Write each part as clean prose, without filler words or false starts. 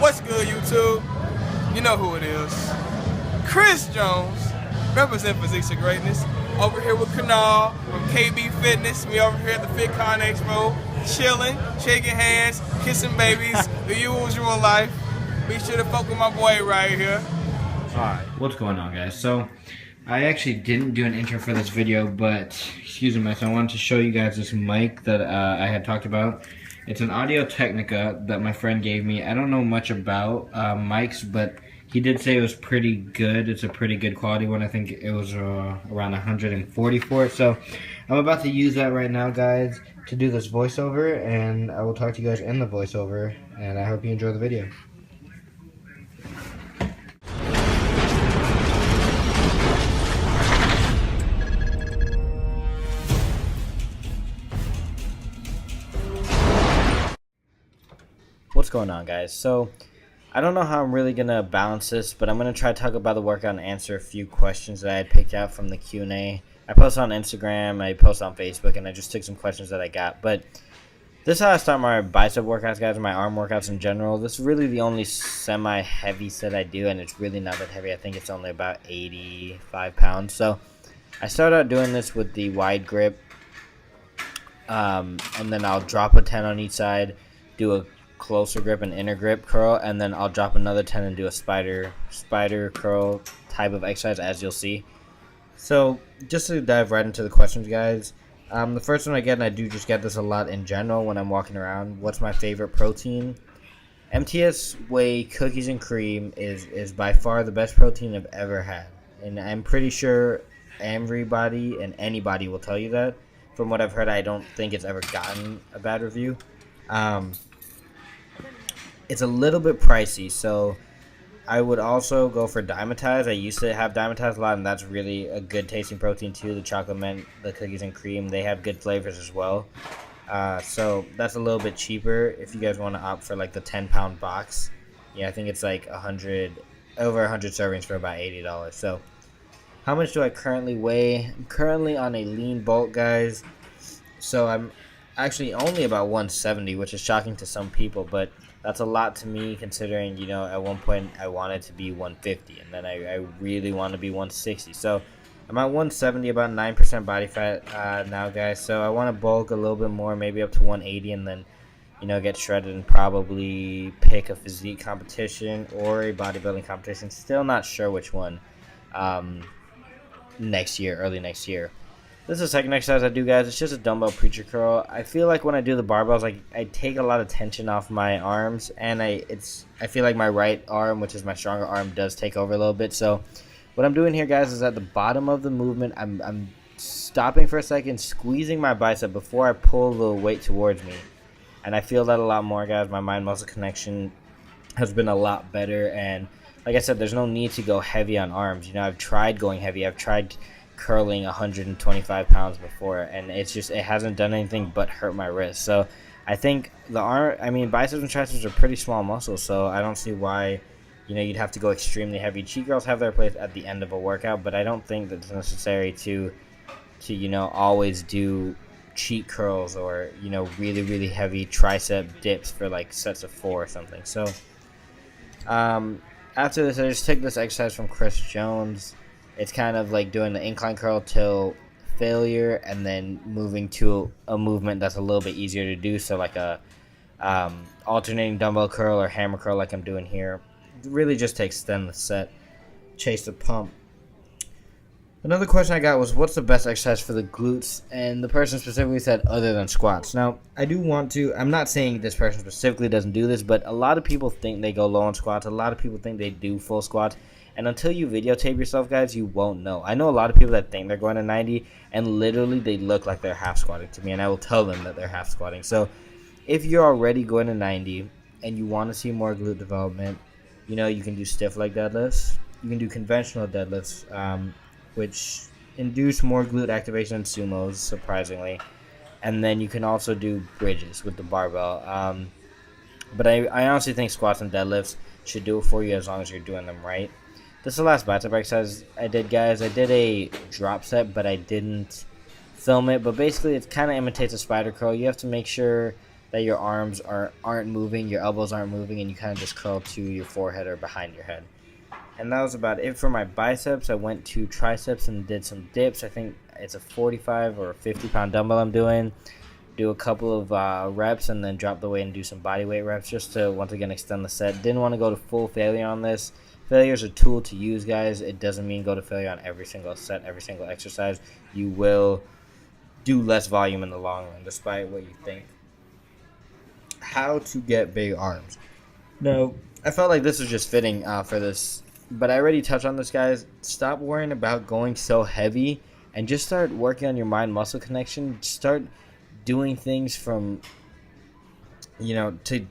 What's good, YouTube? You know who it is. Chris Jones, represent Physiques of Greatness. Over here with Kanal from KB Fitness. We over here at the FitCon Expo, chilling, shaking hands, kissing babies, the usual life. Be sure to fuck with my boy right here. Alright, what's going on, guys? So, I actually didn't do an intro for this video, but, excuse me, so I wanted to show you guys this mic that I had talked about. It's an Audio-Technica that my friend gave me. I don't know much about mics, but he did say it was pretty good. It's a pretty good quality one. I think it was around 140 for it. So, I'm about to use that right now, guys, to do this voiceover, and I will talk to you guys in the voiceover, and I hope you enjoy the video. What's going on, guys? So I don't know how I'm really gonna balance this, but I'm gonna try to talk about the workout and answer a few questions that I had picked out from the Q&A. I post on Instagram, I post on Facebook, and I just took some questions that I got. But this is how I start my bicep workouts, guys, and my arm workouts in general. This is really the only semi-heavy set I do, and it's really not that heavy. I think it's only about 85 pounds. So I started out doing this with the wide grip, and then I'll drop a 10 on each side, do a closer grip and inner grip curl, and then I'll drop another 10 and do a spider curl type of exercise, as you'll see. So just to dive right into the questions, guys, the first one I get, and I do just get this a lot in general when I'm walking around: what's my favorite protein? MTS Whey Cookies and Cream is by far the best protein I've ever had, and I'm pretty sure everybody and anybody will tell you that. From what I've heard, I don't think it's ever gotten a bad review. It's a little bit pricey, so I would also go for Dymatize. I used to have Dymatize a lot, and that's really a good tasting protein too. The chocolate mint, the cookies and cream, they have good flavors as well. So that's a little bit cheaper if you guys want to opt for like the 10-pound box. Yeah, I think it's like over 100 servings for about $80. So how much do I currently weigh? I'm currently on a lean bulk, guys. So I'm actually only about 170, which is shocking to some people, but that's a lot to me, considering, you know, at one point I wanted to be 150, and then I really want to be 160. So I'm at 170, about 9% body fat now, guys. So I want to bulk a little bit more, maybe up to 180, and then, you know, get shredded and probably pick a physique competition or a bodybuilding competition. Still not sure which one next year, early next year. This is the second exercise I do, guys. It's just a dumbbell preacher curl. I feel like when I do the barbells, I take a lot of tension off my arms, and I feel like my right arm, which is my stronger arm, does take over a little bit. So what I'm doing here, guys, is at the bottom of the movement, I'm stopping for a second, squeezing my bicep before I pull the weight towards me. And I feel that a lot more, guys. My mind-muscle connection has been a lot better. And like I said, there's no need to go heavy on arms. You know, I've tried going heavy. I've tried curling 125 pounds before, and it hasn't done anything but hurt my wrist. So I think biceps and triceps are pretty small muscles, so I don't see why, you know, you'd have to go extremely heavy. Cheat girls have their place at the end of a workout, but I don't think that it's necessary to you know, always do cheat curls or, you know, really heavy tricep dips for like sets of 4 or something. So after this, I just took this exercise from Chris Jones. It's kind of like doing the incline curl till failure, and then moving to a movement that's a little bit easier to do. So like a alternating dumbbell curl or hammer curl like I'm doing here. It really just to extend the set, chase the pump. Another question I got was, what's the best exercise for the glutes? And the person specifically said, other than squats. Now, I'm not saying this person specifically doesn't do this, but a lot of people think they go low on squats. A lot of people think they do full squats. And until you videotape yourself, guys, you won't know. I know a lot of people that think they're going to 90, and literally they look like they're half squatting to me, and I will tell them that they're half squatting. So if you're already going to 90 and you want to see more glute development, you know, you can do stiff leg deadlifts. You can do conventional deadlifts, which induce more glute activation than sumos, surprisingly. And then you can also do bridges with the barbell. But I honestly think squats and deadlifts should do it for you as long as you're doing them right. This is the last bicep exercise I did, guys. I did a drop set, but I didn't film it. But basically, it kind of imitates a spider curl. You have to make sure that your arms aren't moving, your elbows aren't moving, and you kind of just curl to your forehead or behind your head. And that was about it for my biceps. I went to triceps and did some dips. I think it's a 45 or 50-pound dumbbell I'm doing. Do a couple of reps and then drop the weight and do some body weight reps just to, once again, extend the set. Didn't want to go to full failure on this. Failure is a tool to use, guys. It doesn't mean go to failure on every single set, every single exercise. You will do less volume in the long run, despite what you think. How to get big arms. No, I felt like this was just fitting for this, but I already touched on this, guys. Stop worrying about going so heavy and just start working on your mind-muscle connection. Start doing things from, to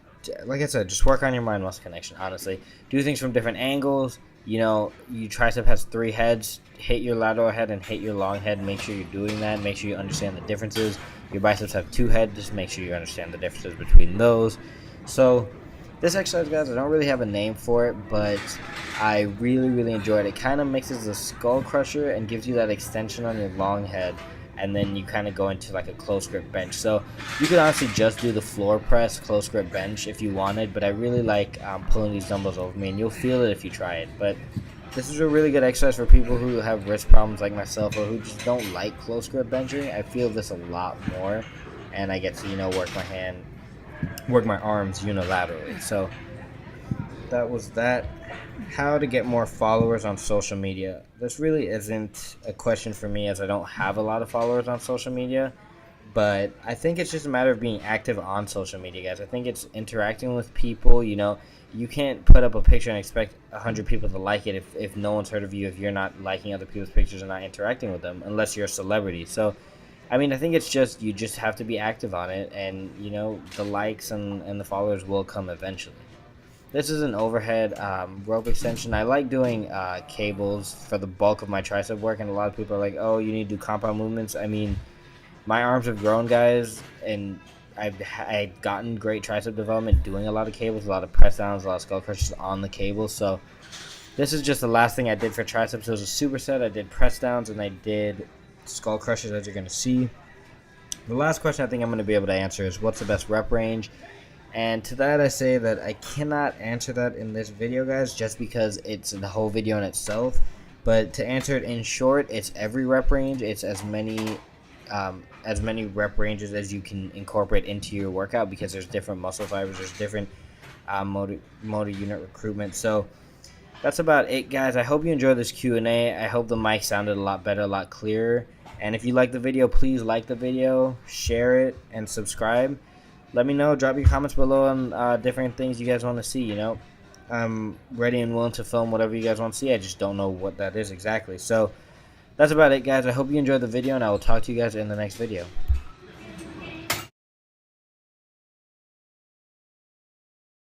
like I said, just work on your mind-muscle connection, honestly. Do things from different angles. Your tricep has 3 heads. Hit your lateral head and hit your long head. Make sure you're doing that. Make sure you understand the differences. Your biceps have 2 heads. Just make sure you understand the differences between those. So this exercise, guys, I don't really have a name for it, but I really, really enjoyed it. It kind of mixes the skull crusher and gives you that extension on your long head, and then you kind of go into like a close grip bench. So you could honestly just do the floor press close grip bench if you wanted, but I really like pulling these dumbbells over me, and you'll feel it if you try it. But this is a really good exercise for people who have wrist problems like myself or who just don't like close grip benching. I feel this a lot more, and I get to work my arms unilaterally. So that was that. How to get more followers on social media. This really isn't a question for me, as I don't have a lot of followers on social media, but I think it's just a matter of being active on social media, guys. I think it's interacting with people. You can't put up a picture and expect 100 people to like it if no one's heard of you, if you're not liking other people's pictures and not interacting with them, unless you're a celebrity. So I think it's just, you just have to be active on it, and the likes and the followers will come eventually. This is an overhead rope extension. I like doing cables for the bulk of my tricep work, and a lot of people are like, oh, you need to do compound movements. My arms have grown, guys, and I've gotten great tricep development doing a lot of cables, a lot of press downs, a lot of skull crushes on the cables. So this is just the last thing I did for triceps. It was a superset. I did press downs and I did skull crushes, as you're going to see. The last question I think I'm going to be able to answer is, what's the best rep range? And to that I say that I cannot answer that in this video, guys, just because it's the whole video in itself. But to answer it in short, it's every rep range. It's as many rep ranges as you can incorporate into your workout, because there's different muscle fibers, there's different motor unit recruitment. So that's about it, guys. I hope you enjoyed this Q&A. I hope the mic sounded a lot better, a lot clearer. And if you like the video, please like the video, share it, and subscribe. Let me know. Drop your comments below on different things you guys want to see. I'm ready and willing to film whatever you guys want to see. I just don't know what that is exactly. So that's about it, guys. I hope you enjoyed the video, and I will talk to you guys in the next video.